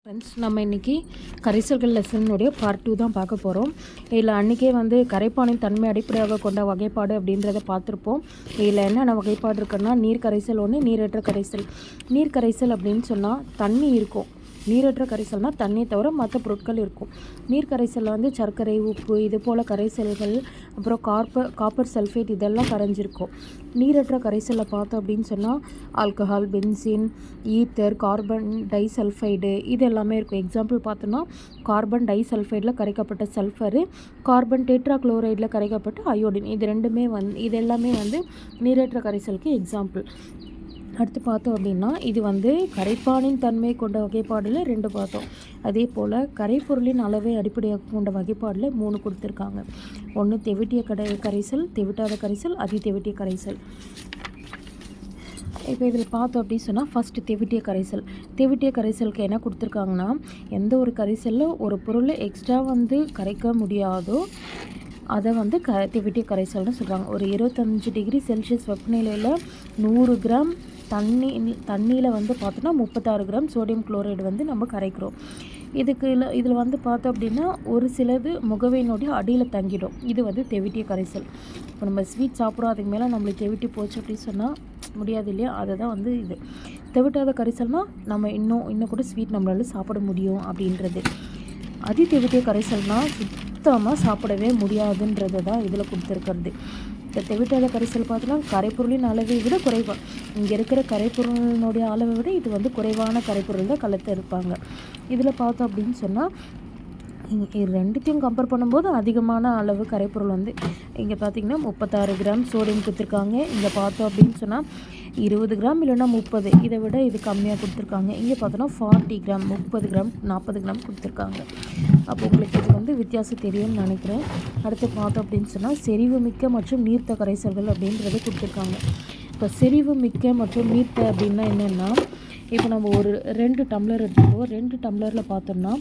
Friends, நம்ம இன்றைக்கி கரைசல்கள் லெசனுடைய part 2 தான் பார்க்க போகிறோம். இதில் அன்றைக்கே கரைப்பானின் தன்மை அடிப்படையாக கொண்ட வகைப்பாடு அப்படின்றத பார்த்துருப்போம். இதில் என்னென்ன வகைப்பாடு இருக்குன்னா, நீர் கரைசல் ஒன்று, நீரற்ற கரைசல். நீர் கரைசல் அப்படின்னு சொன்னால் தண்ணி இருக்கும். நீரற்ற கரைசல்னால் தண்ணி தவிர மற்ற பொருட்கள் இருக்கும். நீர் கரைசலில் சர்க்கரை, உப்பு, இது போல் கரைசல்கள், அப்புறம் காப்பர் சல்ஃபேட் இதெல்லாம் கரைஞ்சிருக்கும். நீரற்ற கரைசலில் பார்த்தோம் அப்படின்னு சொன்னால் alcohol, benzene, ether, carbon disulphide இது எல்லாமே இருக்கும். எக்ஸாம்பிள் பார்த்தோன்னா கார்பன் டைசல்ஃபைடில் கரைக்கப்பட்ட சல்ஃபரு, கார்பன் டெட்ராக்ளோரைடில் கரைக்கப்பட்ட அயோடின், இது ரெண்டுமே இது எல்லாமே நீரற்ற கரைசலுக்கு எக்ஸாம்பிள். அடுத்து பார்த்தோம் அப்படின்னா, இது கரைப்பானின் தன்மை கொண்ட வகைப்பாடில் 2 பார்த்தோம். அதே போல் கரைப்பொருளின் அளவை அடிப்படையாக கொண்ட வகைப்பாடில் 3 கொடுத்துருக்காங்க. ஒன்று தெவிட்டிய கரைசல், தெவிட்டாத கரைசல், தெவிட்டிய கரைசல். இப்போ இதில் பார்த்தோம் அப்படின்னு சொன்னால், ஃபஸ்ட்டு தெவிட்டிய கரைசல். தெவிட்டிய கரைசலுக்கு என்ன கொடுத்துருக்காங்கன்னா, எந்த ஒரு கரைசலில் ஒரு பொருளை எக்ஸ்ட்ரா கரைக்க முடியாதோ அதை தெவிட்டிய கரைசல்னு சொல்கிறாங்க. ஒரு 25 டிகிரி செல்சியஸ் வெப்பநிலையில் 100 கிராம் தண்ணியில் பார்த்தோன்னா 36 கிராம் சோடியம் குளோரைடு நம்ம கரைக்கிறோம். இதில் பார்த்தோம் அப்படின்னா ஒரு சிலது முகவையினுடைய அடியில் தங்கிடும். இது தெவிட்டிய கரைசல். இப்போ நம்ம ஸ்வீட் சாப்பிட்றோம், அதுக்கு மேலே நம்மளுக்கு தெவிட்டி போச்சு அப்படின்னு சொன்னால் முடியாது இல்லையா? அதை தான் இது தெவிட்டாத கரைசல்னால் நம்ம இன்னும் கூட ஸ்வீட் நம்மளால சாப்பிட முடியும் அப்படின்றது. தெவிட்டிய கரைசல்னால் சுத்தமாக சாப்பிடவே முடியாதுன்றது தான் இதில் கொடுத்துருக்கிறது. இந்த தெவிட்டாத கரைசல் பார்த்தோன்னா கரைப்பொருளின் அளவை விட குறைவாக, இங்கே இருக்கிற கரைப்பொருளினுடைய அளவை விட இது குறைவான கரைப்பொருள் தான் கலத்து இருப்பாங்க. இதில் பார்த்தோம் அப்படின்னு சொன்னால் இது ரெண்டுத்தையும் கம்பேர் பண்ணும்போது அதிகமான அளவு கரைப்பொருள் இங்கே பார்த்திங்கன்னா 36 கிராம் சோடியம் கொடுத்துருக்காங்க. இங்கே பார்த்தோம் அப்படின்னு சொன்னால் 20 கிராம் இல்லைன்னா 30, இதை விட இது கம்மியாக கொடுத்துருக்காங்க. இங்கே பார்த்தோன்னா 40 கிராம், 30 கிராம், 40 கிராம் கொடுத்துருக்காங்க. அப்போ உங்களுக்கு இது வித்தியாசம் தெரியும்னு நினைக்கிறேன். அடுத்து பார்த்தோம் அப்படின்னு சொன்னால் செறிவு மிக்க மற்றும் நீர்த்த கரைசல்கள் அப்படின்றது கொடுத்துருக்காங்க. இப்போ செறிவு மிக்க மற்றும் நீர்த்த அப்படின்னா என்னென்னா, இப்போ நம்ம ஒரு 2 டம்ளர் எடுத்துப்போம். 2 டம்ளரில் பார்த்தோம்னா,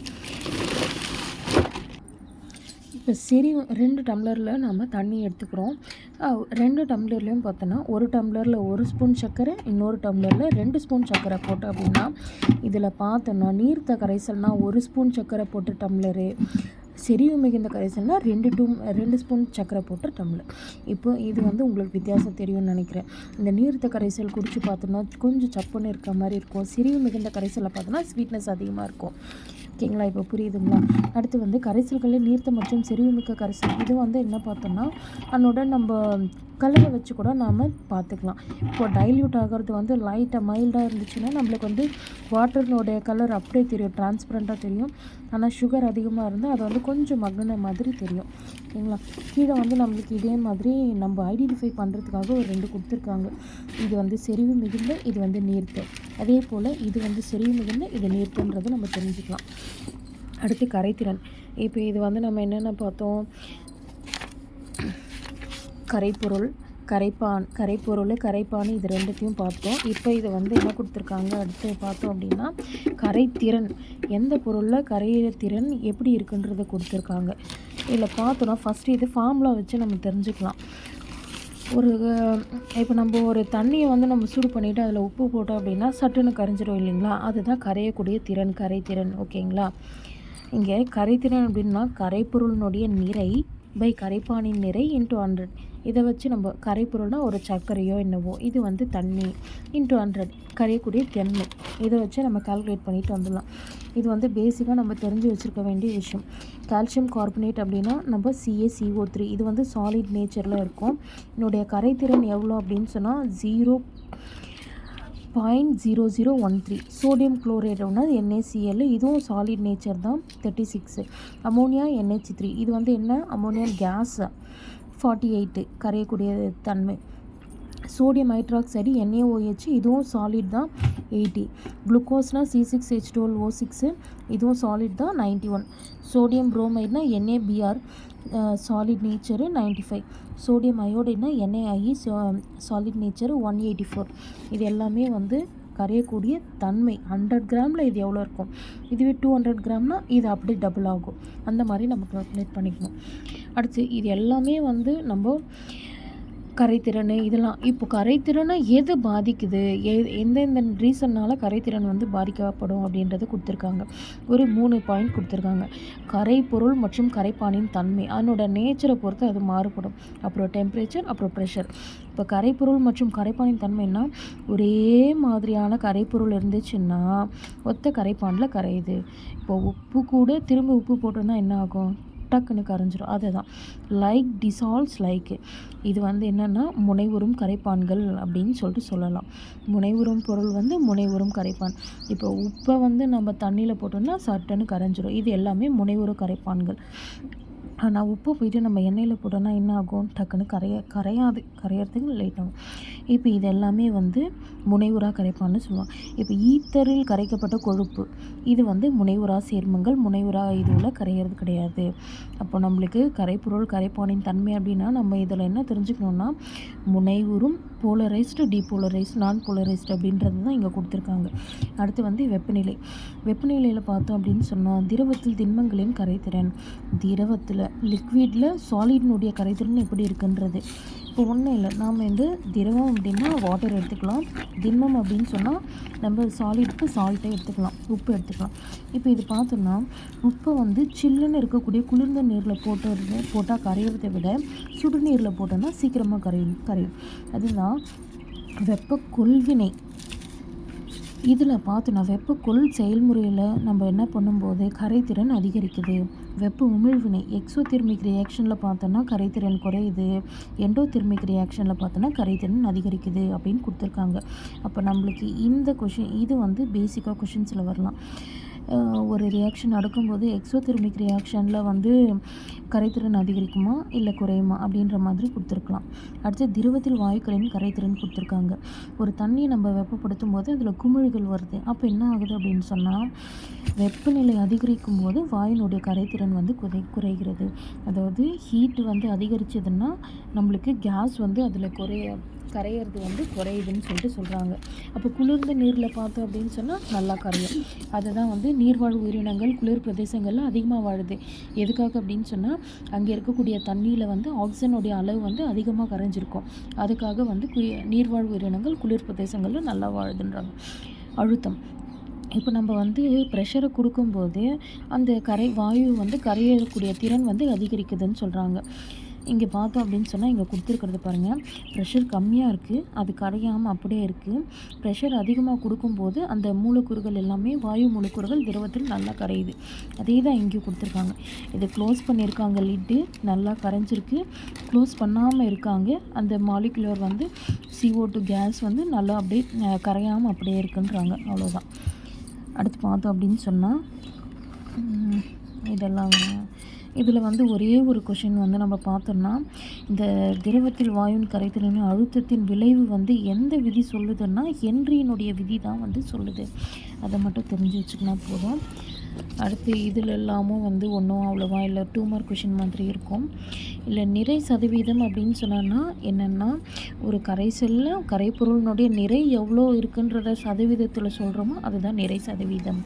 இப்போ 2 டம்ளரில் நம்ம தண்ணி எடுத்துக்கிறோம். 2 டம்ளர்லேயும் பார்த்தோன்னா ஒரு டம்ளரில் 1 ஸ்பூன் சர்க்கரை, இன்னொரு டம்ளரில் 2 ஸ்பூன் சர்க்கரை போட்டோம் அப்படின்னா, இதில் பார்த்தோன்னா நீர்த்த கரைசல்னால் 1 ஸ்பூன் சர்க்கரை போட்டு டம்ளரு, செறிவு மிகுந்த கரைசல்னால் 2 ஸ்பூன் சர்க்கரை போட்டு டம்ளர். இப்போ இது உங்களுக்கு வித்தியாசம் தெரியும்னு நினைக்கிறேன். இந்த நீர்த்த கரைசல் குடித்து பார்த்தோன்னா கொஞ்சம் சப்புன்னு இருக்க மாதிரி இருக்கும். செறிவு மிகுந்த கரைசலில் பார்த்தோன்னா ஸ்வீட்னஸ் அதிகமாக இருக்கும். ஓகேங்களா? இப்போ புரியுதுங்களா? அடுத்து கரைசல்களில் நீர்த்த மற்றும் செறிவுமிக்க கரைசல். இது என்ன பார்த்தோம்னா, அதனோட நம்ம கலரை வச்சு கூட நாம் பார்த்துக்கலாம். இப்போ டைல்யூட் ஆகிறது லைட்டாக மைல்டாக இருந்துச்சுன்னா நம்மளுக்கு வாட்டர்னுடைய கலர் அப்படியே தெரியும், டிரான்ஸ்பரண்ட்டாக தெரியும். ஆனால் சுகர் அதிகமாக இருந்தால் அது கொஞ்சம் மங்கின மாதிரி தெரியும். ஓகேங்களா? கீழே நம்மளுக்கு இதே மாதிரி நம்ம ஐடென்டிஃபை பண்ணுறதுக்காக ஒரு 2 கொடுத்துருக்காங்க. இது செறிவு மிகுந்த, இது நீர்த்த. அதே போல் இது செறிவு மிகுந்த, இது நீர்த்தன்றதை நம்ம தெரிஞ்சுக்கலாம். அடுத்து கரைத்திறன். இப்போ இது நம்ம என்னென்ன பார்த்தோம்? கரைப்பொருள், கரைப்பான் இது ரெண்டுத்தையும் பார்த்தோம். இப்போ இது என்ன கொடுத்துருக்காங்க அடுத்து பார்த்தோம் அப்படின்னா, கரைத்திறன். எந்த பொருளில் கரையிற திறன் எப்படி இருக்குன்றதை கொடுத்துருக்காங்க. இதில் பார்த்தோன்னா ஃபஸ்ட்டு இது ஃபார்முலா வச்சு நம்ம தெரிஞ்சுக்கலாம். இப்போ நம்ம ஒரு தண்ணியை நம்ம சூடு பண்ணிவிட்டு அதில் உப்பு போட்டோம் அப்படின்னா சட்டுன்னு கரைஞ்சிடும் இல்லைங்களா? அதுதான் கரையக்கூடிய திறன், கரைத்திறன். ஓகேங்களா? இங்கே கரைத்திறன் அப்படின்னா கரைப்பொருளினுடைய நிறை பை கரைப்பானின் நிறை இன்ட்டு 100. இதை வச்சு நம்ம கரைப்பொருள்னால் ஒரு சர்க்கரையோ என்னவோ, இது தண்ணி இன்ட்டு 100 கரையக்கூடிய தன்மை. இதை வச்சு நம்ம கால்குலேட் பண்ணிட்டு வந்துடலாம். இது பேசிக்காக நம்ம தெரிஞ்சு வச்சுருக்க வேண்டிய விஷயம். கால்சியம் கார்பனேட் அப்படின்னா நம்ம CaCO3, இது சாலிட் நேச்சரில் இருக்கும். என்னுடைய கரைத்திறன் எவ்வளோ அப்படின்னு சொன்னால் 0.0013. சோடியம் குளோரைடுனா NaCl, இதுவும் சாலிட் நேச்சர் தான், 36. அமோனியா NH3, இது என்ன அமோனியா கேஸ், 48 கரையக்கூடிய தன்மை. சோடியம் ஹைட்ராக்சைடு NaOH, இதுவும் சாலிட் தான், 80. குளுக்கோஸ்னால் C6H12O6, இதுவும் சாலிட் தான், 91. சோடியம் புரோமைட்னா NaBr, சாலிட் நேச்சரு, 95. சோடியம் அயோடைட்னா NaIe, சாலிட் நேச்சரு, 184. இது எல்லாமே கரையக்கூடிய தன்மை. 100 கிராமில் இது எவ்வளோ இருக்கும்? இதுவே 200 கிராம்னா இது அப்படியே டபுள் ஆகும். அந்த மாதிரி நம்ம கால்குலேட் பண்ணிக்கணும். அடுத்து இது எல்லாமே நம்ம கரைத்திறன் இதெல்லாம் இப்போ கரைத்திறனை எது பாதிக்குது, எந்தெந்த ரீசன்னால் கரைத்திறன் வந்து பாதிக்கப்படும் அப்படின்றத கொடுத்துருக்காங்க. ஒரு 3 பாயிண்ட் கொடுத்துருக்காங்க. கரைப்பொருள் மற்றும் கரைப்பானின் தன்மை, அதனோட நேச்சரை பொறுத்து அது மாறுபடும். அப்புறம் டெம்பரேச்சர், அப்புறம் ப்ரெஷர். இப்போ கரைப்பொருள் மற்றும் கரைப்பானின் தன்மைன்னா, ஒரே மாதிரியான கரைப்பொருள் இருந்துச்சுன்னா ஒத்த கரைப்பானில் கரையுது. இப்போ உப்பு கூட திரும்ப உப்பு போட்டோன்னா என்ன ஆகும், டக்குன்னு கரைஞ்சிரும். அதுதான் லைக் டிசால்வ்ஸ் லைக். இது வந்து என்னென்னா முனைவுறும் கரைப்பான்கள் அப்படின்னு சொல்லிட்டு சொல்லலாம். முனைவுறும் பொருள் வந்து முனைவுறும் கரைப்பான். இப்போ உப்பை வந்து நம்ம தண்ணியில் போட்டோம்னா சட்டுன்னு கரைஞ்சிரும். இது எல்லாமே முனைவுறு கரைப்பான்கள். ஆனால் உப்பு போயிட்டு நம்ம எண்ணெயில் போட்டோன்னா என்ன ஆகும், டக்குன்னு கரையாது, கரையிறதுக்கு லேட் ஆகும். இப்போ இது எல்லாமே வந்து முனைவுறா கரைப்பான்னு சொல்லுவாங்க. இப்போ ஈத்தரில் கரைக்கப்பட்ட கொழுப்பு இது வந்து முனைவுறா சேர்மங்கள், முனைவுறா இதுவில் கரையிறது கிடையாது. அப்போ நம்மளுக்கு கரைப்பொருள் கரைப்பானின் தன்மை அப்படின்னா நம்ம இதில் என்ன தெரிஞ்சுக்கணுன்னா, முனைவுறும், போலரைஸ்டு, டீபோலரைஸ்டு, நான் போலரைஸ்டு அப்படின்றது தான் இங்கே கொடுத்துருக்காங்க. அடுத்து வந்து வெப்பநிலை. வெப்பநிலையில் பார்த்தோம் அப்படின்னு சொன்னால், திரவத்தில் திண்மங்களின் கரைத்திறன், திரவத்தில் லிக்விடில் சாலிட்னுடைய கரைத்திறன் எப்படி இருக்குன்றது. இப்போ ஒன்றும் இல்லை, நாம் வந்து திரவம் அப்படின்னா வாட்டர் எடுத்துக்கலாம், திண்மம் அப்படின்னு சொன்னால் நம்ம சாலிடுக்கு சால்ட்டை எடுத்துக்கலாம், உப்பு எடுத்துக்கலாம். இப்போ இது பார்த்தோம்னா உப்பை வந்து சில்லுன்னு இருக்கக்கூடிய குளிர்ந்த நீரில் போட்டால் கரையிறதை விட சுடுநீரில் போட்டோன்னா சீக்கிரமாக கரையும். அதுதான் வெப்ப கொள்வினை. இதில் பார்த்தோன்னா வெப்பக்கொள் செயல்முறையில் நம்ம என்ன பண்ணும்போது கரைத்திறன் அதிகரிக்குது. வெப்ப உமிழ்வினை எக்ஸோதெர்மிக் ரியாக்ஷனில் பார்த்தோன்னா கரைத்திறன் குறையுது, எண்டோதெர்மிக் ரியாக்ஷனில் பார்த்தோன்னா கரைத்திறன் அதிகரிக்குது அப்படின்னு கொடுத்துருக்காங்க. அப்போ நம்மளுக்கு இந்த கொஷின் இது வந்து பேசிக்காக கொஷின்ஸில் வரலாம். ஒரு ரியாக்ஷன் நடக்கும்போது எக்ஸோதெர்மிக் ரியாக்ஷனில் வந்து கரைத்திறன் அதிகரிக்குமா இல்லை குறையுமா அப்படின்ற மாதிரி கொடுத்துருக்கலாம். அடுத்து திரவத்தில் வாயுக்களின் கரைத்திறன் கொடுத்துருக்காங்க. ஒரு தண்ணியை நம்ம வெப்பப்படுத்தும் போது அதில் குமிழ்கள் வருது. அப்போ என்ன ஆகுது அப்படின்னு சொன்னால், வெப்பநிலை அதிகரிக்கும் போது வாயுனுடைய கரைத்திறன் வந்து குறைகிறது. அதாவது ஹீட் வந்து அதிகரிச்சதுன்னா நம்மளுக்கு கேஸ் வந்து அதில் கரையிறது வந்து குறையுதுன்னு சொல்லிட்டு சொல்கிறாங்க. அப்போ குளிர்ந்த நீரில் பார்த்தோம் அப்படின்னு சொன்னால் நல்லா கரையும். அதுதான் வந்து நீர்வாழ் உயிரினங்கள் குளிர் பிரதேசங்களில் அதிகமாக வாழுது. எதுக்காக அப்படின்னு சொன்னால், அங்கே இருக்கக்கூடிய தண்ணியில் வந்து ஆக்சிஜனுடைய அளவு வந்து அதிகமாக கரைஞ்சிருக்கும். அதுக்காக வந்து நீர்வாழ் உயிரினங்கள் குளிர் பிரதேசங்களில் நல்லா வாழுதுன்றாங்க. அழுத்தம். இப்போ நம்ம வந்து ப்ரெஷரை கொடுக்கும்போது அந்த வாயு வந்து கரையக்கூடிய திறன் வந்து அதிகரிக்குதுன்னு சொல்கிறாங்க. இங்கே பார்த்தோம் அப்படின்னு சொன்னால் இங்கே கொடுத்துருக்கிறது பாருங்கள், ப்ரெஷர் கம்மியாக இருக்குது, அது கரையாமல் அப்படியே இருக்குது. ப்ரெஷர் அதிகமாக கொடுக்கும்போது அந்த மூலக்கூறுகள் எல்லாமே வாயு மூலக்கூறுகள் திரவத்தில் நல்லா கரையுது. அதே தான் இங்கேயும் கொடுத்துருக்காங்க. இதை க்ளோஸ் பண்ணியிருக்காங்க, லிட்டு நல்லா கரைஞ்சிருக்கு. க்ளோஸ் பண்ணாமல் இருக்காங்க, அந்த மாலிகுலர் வந்து CO2 கேஸ் வந்து நல்லா அப்படியே கரையாமல் அப்படியே இருக்குன்றாங்க. அவ்வளோதான். அடுத்து பார்த்தோம் அப்படின்னு சொன்னால் இதெல்லாம் இதில் வந்து ஒரே ஒரு கொஷின் வந்து நம்ம பார்த்தோம்னா, இந்த திரவத்தில் வாயுவின் கரைத்திறன் அழுத்தத்தின் விளைவு வந்து எந்த விதி சொல்லுதுன்னா ஹென்ரியினுடைய விதி தான் வந்து சொல்லுது. அதை மட்டும் தெரிஞ்சு வச்சுக்கினா போதும். அடுத்து இதில் எல்லாமும் வந்து ஒன்றும் அவ்வளோவா இல்லை, 2 மார்க் கொஷின் மாதிரி இருக்கும். இல்லை நிறை சதவீதம் அப்படின்னு சொன்னோன்னா என்னென்னா, ஒரு கரைசலில் கரைப்பொருளினுடைய நிறை எவ்வளோ இருக்குன்றத சதவீதத்தில் சொல்கிறோமோ அதுதான் நிறை சதவீதம்.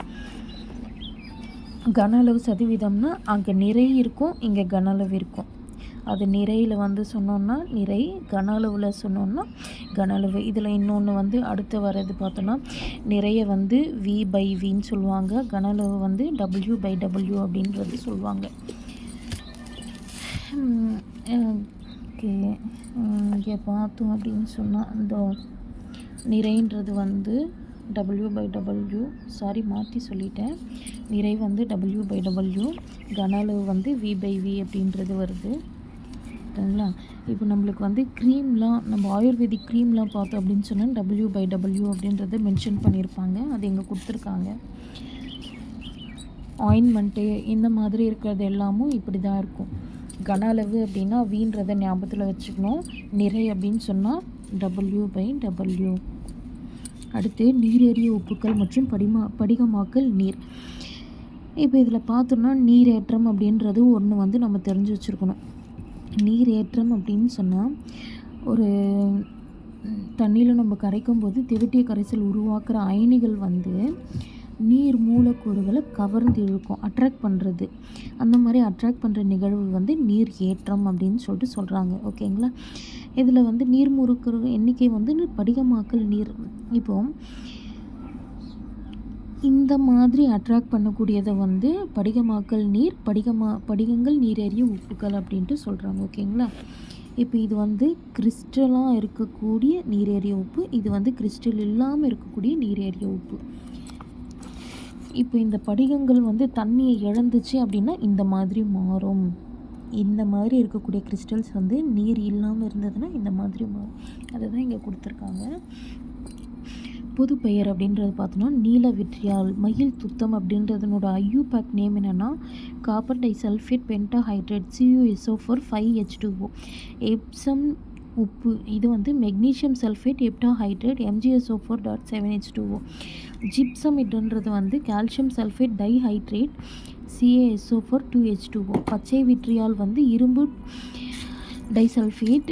கன அளவு சதவீதம்னா அங்கே நிறை இருக்கும், இங்கே கன அளவு இருக்கும். அது நிறையில் வந்து சொன்னோன்னா நிறை, கன அளவில் சொன்னோன்னா கன அளவு. இதில் இன்னொன்று வந்து அடுத்து வர்றது பார்த்தோன்னா, நிறைய வந்து V/Vன்னு சொல்லுவாங்க, கன அளவு வந்து W/W அப்படின்றது சொல்லுவாங்க. ஓகே, இங்கே பார்த்தோம் அப்படின்னு சொன்னால் இந்த நிறைன்றது வந்து W/W, சாரி மாற்றி சொல்லிட்டேன். நிறை வந்து W/W, கன அளவு வந்து V/V அப்படின்றது வருது. சரிங்களா? இப்போ நம்மளுக்கு வந்து க்ரீம்லாம், நம்ம ஆயுர்வேதிக் க்ரீம்லாம் பார்த்தோம் அப்படின்னு சொன்னால் W/W அப்படின்றத மென்ஷன் பண்ணியிருப்பாங்க. அது இங்கே கொடுத்துருக்காங்க. ஆயின்மெண்ட்டு இந்த மாதிரி இருக்கிறது எல்லாமும் இப்படி தான் இருக்கும். கன அளவு அப்படின்னா வீன்றதை ஞாபகத்தில் வச்சுக்கணும். நிறை அப்படின்னு சொன்னால் W/W. அடுத்து நீரேறிய உப்புக்கள் மற்றும் படிகமாக்கல் நீர். இப்போ இதில் பார்த்தோம்னா நீரேற்றம் அப்படின்றது ஒன்று வந்து நம்ம தெரிஞ்சு வச்சுருக்கணும். நீரேற்றம் அப்படின்னு சொன்னால், ஒரு தண்ணியில் நம்ம கரைக்கும் போது திரட்டிய கரைசல் உருவாக்குற அயனிகள் வந்து நீர் மூலக்கூறுகளை கவர்ந்து இழுக்கும், அட்ராக்ட் பண்ணுறது. அந்த மாதிரி அட்ராக்ட் பண்ணுற நிகழ்வு வந்து நீர் ஏற்றம் அப்படின்னு சொல்லிட்டு சொல்கிறாங்க. ஓகேங்களா. இதில் வந்து நீர் மூலக்கூறு எண்ணிக்கை வந்து படிகமாக்கல் நீர். இப்போது இந்த மாதிரி அட்ராக்ட் பண்ணக்கூடியதை வந்து படிகமாக்கல் நீர், படிகங்கள் நீரேறிய உப்புக்கள் அப்படின்ட்டு சொல்கிறாங்க. ஓகேங்களா. இப்போ இது வந்து கிறிஸ்டலாக இருக்கக்கூடிய நீரேறிய உப்பு, இது வந்து கிறிஸ்டல் இல்லாமல் இருக்கக்கூடிய நீரேறிய உப்பு. இப்போ இந்த படிகங்கள் வந்து தண்ணியை இழந்துச்சு அப்படின்னா இந்த மாதிரி மாறும். இந்த மாதிரி இருக்கக்கூடிய கிறிஸ்டல்ஸ் வந்து நீர் இல்லாமல் இருந்ததுன்னா இந்த மாதிரி மாறும். அதை தான் இங்கே கொடுத்துருக்காங்க. பொது பெயர் அப்படின்றது பார்த்தோன்னா நீல விட்ரியால். மயில் துத்தம் அப்படின்றதுனோட ஐயூபேக் நேம் என்னென்னா copper disulphate pentahydrate CuSO4 5H2O. Epsom உப்பு, இது வந்து மெக்னீஷியம் சல்ஃபேட் எப்டாஹைட்ரேட் MgSO4.7H2O. ஜிப்சம் இதுன்றது வந்து calcium sulphate dihydrate CaSO4 2H2O. பச்சை விட்ரியால் வந்து இரும்பு டைசல்ஃபேட்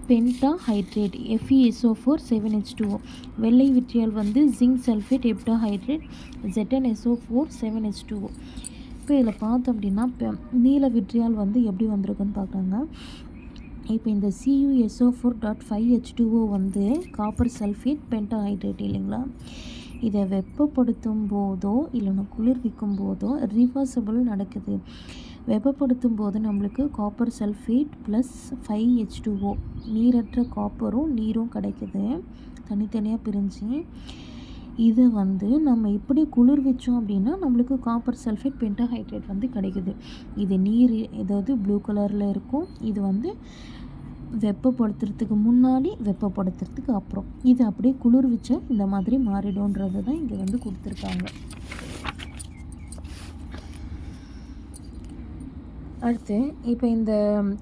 பென்டாஹைட்ரேட் FeSO4 7H2O. வெள்ளை விட்ரியால் வந்து ஜிங்க் சல்ஃபேட் எப்டாஹைட்ரேட் ZnSO4 7H2O. இப்போ இதில் பார்த்தோம் அப்படின்னா நீல விட்ரியால் வந்து எப்படி வந்திருக்குன்னு பார்க்குறாங்க. இப்போ இந்த CuSO4.5H2O வந்து காப்பர் சல்ஃபேட் பென்டாஹைட்ரேட் இல்லைங்களா. இதை வெப்பப்படுத்தும் போதோ இல்லைன்னா குளிர்விக்கும் போதோ ரிவர்சபிள் நடக்குது. வெப்பப்படுத்தும் போது நம்மளுக்கு காப்பர் சல்ஃபேட் ப்ளஸ் 5H2O நீரற்ற காப்பரும் நீரும் கிடைக்குது தனித்தனியாக பிரிஞ்சு. இதை வந்து நம்ம இப்படி குளிர்விச்சோம் அப்படின்னா நம்மளுக்கு காப்பர் சல்ஃபேட் பென்டாஹைட்ரேட் வந்து கிடைக்குது. இது நீர், ஏதாவது ப்ளூ கலரில் இருக்கும். இது வந்து வெப்பப்படுத்துறதுக்கு முன்னாடி, வெப்பப்படுத்துறதுக்கு அப்புறம். இது அப்படியே குளிர்விச்சா இந்த மாதிரி மாறிடும்ன்றது தான் இங்கே வந்து கொடுத்துருக்காங்க. அடுத்து இப்போ இந்த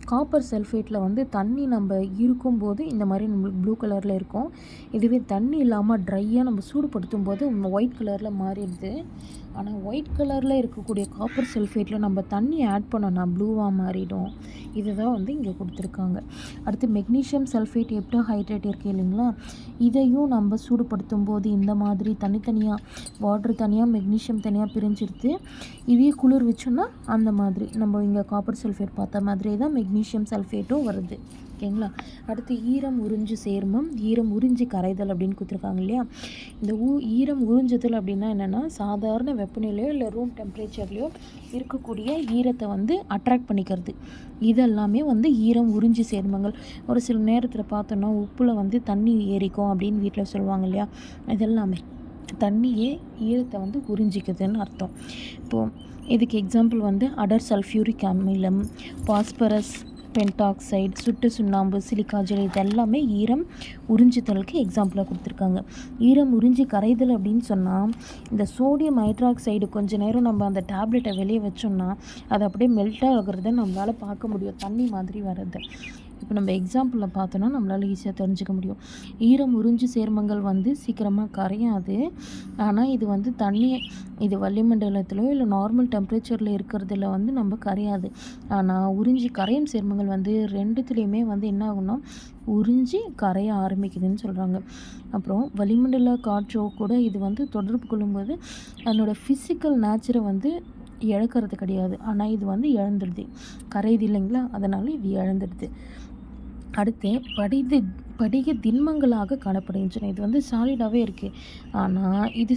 காப்பர் சல்ஃபேட்டில் வந்து தண்ணி நம்ம இருக்கும்போது இந்த மாதிரி நம்மளுக்கு ப்ளூ கலரில் இருக்கும். இதுவே தண்ணி இல்லாமல் ட்ரையாக நம்ம சூடுபடுத்தும் போது ஒயிட் கலரில் மாறிடுது. ஆனால் ஒயிட் கலரில் இருக்கக்கூடிய காப்பர் சல்ஃபேட்டில் நம்ம தண்ணி ஆட் பண்ணோன்னா ப்ளூவாக மாறிடும். இதுதான் வந்து இங்கே கொடுத்துருக்காங்க. அடுத்து மெக்னீஷியம் சல்ஃபேட் எப்டாஹைட்ரேட் இருக்குது இல்லைங்களா. இதையும் நம்ம சூடுபடுத்தும் போது இந்த மாதிரி தனித்தனியாக வாட்டர் தனியாக மெக்னீஷியம் தனியாக பிரிஞ்சிருது. இதே குளிர் வச்சோன்னா அந்த மாதிரி நம்ம இங்கே காப்பர் சல்ஃபேட் பார்த்த மாதிரியே தான் மெக்னீஷியம் சல்ஃபேட்டும் வருது. ஓகேங்களா. அடுத்து ஈரம் உறிஞ்சு சேர்மம், ஈரம் உறிஞ்சி கரைதல் அப்படின்னு கொடுத்துருக்காங்க இல்லையா. இந்த ஈரம் உறிஞ்சுதல் அப்படின்னா என்னென்னா சாதாரண வெப்பநிலையோ இல்லை ரூம் டெம்பரேச்சர்லையோ இருக்கக்கூடிய ஈரத்தை வந்து அட்ராக்ட் பண்ணிக்கிறது. இதெல்லாமே வந்து ஈரம் உறிஞ்சி சேர்மங்கள். ஒரு சில நேரத்தில் பார்த்தோன்னா உப்பில் வந்து தண்ணி ஏறிக்கும் அப்படின்னு வீட்டில் சொல்லுவாங்க இல்லையா. இதெல்லாமே தண்ணியே ஈரத்தை வந்து உறிஞ்சிக்குதுன்னு அர்த்தம். இப்போது இதுக்கு எக்ஸாம்பிள் வந்து அடர் சல்ஃபியூரிக் அமிலம், பாஸ்பரஸ் பென்டாக்சைடு, சுட்டு சுண்ணாம்பு, சிலிக்கா ஜெல், இது எல்லாமே ஈரம் உறிஞ்சுதலுக்கு எக்ஸாம்பிளாக கொடுத்துருக்காங்க. ஈரம் உறிஞ்சி கரைதல் அப்படின்னு சொன்னால் இந்த சோடியம் ஹைட்ராக்சைடு கொஞ்ச நேரம் நம்ம அந்த டேப்லெட்டை வெளியே வச்சோம்னா அது அப்படியே மெல்ட் ஆகிறத நம்மளால் பார்க்க முடியும், தண்ணி மாதிரி வர்றது. இப்போ நம்ம எக்ஸாம்பிளில் பார்த்தோன்னா நம்மளால் ஈஸியாக தெரிஞ்சுக்க முடியும். ஈரம் உறிஞ்சி சேர்மங்கள் வந்து சீக்கிரமாக கரையாது. ஆனால் இது வந்து தண்ணியை இது வளிமண்டலத்திலோ இல்லை நார்மல் டெம்பரேச்சரில் இருக்கிறதுல வந்து நம்ம கரையாது. ஆனால் உறிஞ்சி கரையும் சேர்மங்கள் வந்து ரெண்டுத்துலேயுமே வந்து என்ன ஆகும்னா உறிஞ்சி கரைய ஆரம்பிக்குதுன்னு சொல்கிறாங்க. அப்புறம் வளிமண்டல காற்றோ கூட இது வந்து தொடர்பு கொள்ளும்போது அதனோட ஃபிசிக்கல் நேச்சரை வந்து இழக்கிறது கிடையாது. ஆனால் இது வந்து இழந்துடுது, கரையுது இல்லைங்களா. அதனால் இது இழந்துடுது. அடுத்து படிக திண்மங்களாக காணப்படுகின்றன. இது வந்து சாலிடாகவே இருக்குது. ஆனால் இது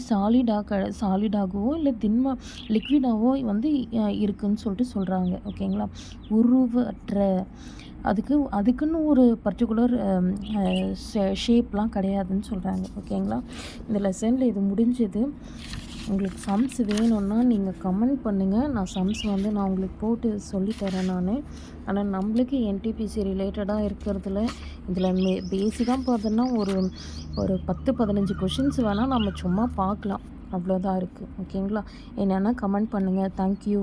சாலிடாகவோ இல்லை லிக்விடாகவோ வந்து இருக்குதுன்னு சொல்லிட்டு சொல்கிறாங்க. ஓகேங்களா. உருவற்ற அதுக்குன்னு ஒரு பர்டிகுலர் ஷேப்லாம் கிடையாதுன்னு சொல்கிறாங்க. ஓகேங்களா. இந்த லெசனில் இது முடிஞ்சது. உங்களுக்கு சம்ஸ் வேணும்னா நீங்கள் கமெண்ட் பண்ணுங்கள். நான் சம்ஸ் வந்து நான் உங்களுக்கு போட்டு சொல்லித்தரேன் நான். ஆனால் நம்மளுக்கு NTPC ரிலேட்டடாக இருக்கிறதுல இதில் பேசிக்காக பார்த்தோன்னா ஒரு 10-15 கொஷின்ஸ் வேணால் நம்ம சும்மா பார்க்கலாம், அவ்வளோதான் இருக்குது. ஓகேங்களா. என்னென்னா கமெண்ட் பண்ணுங்கள். தேங்க்யூ.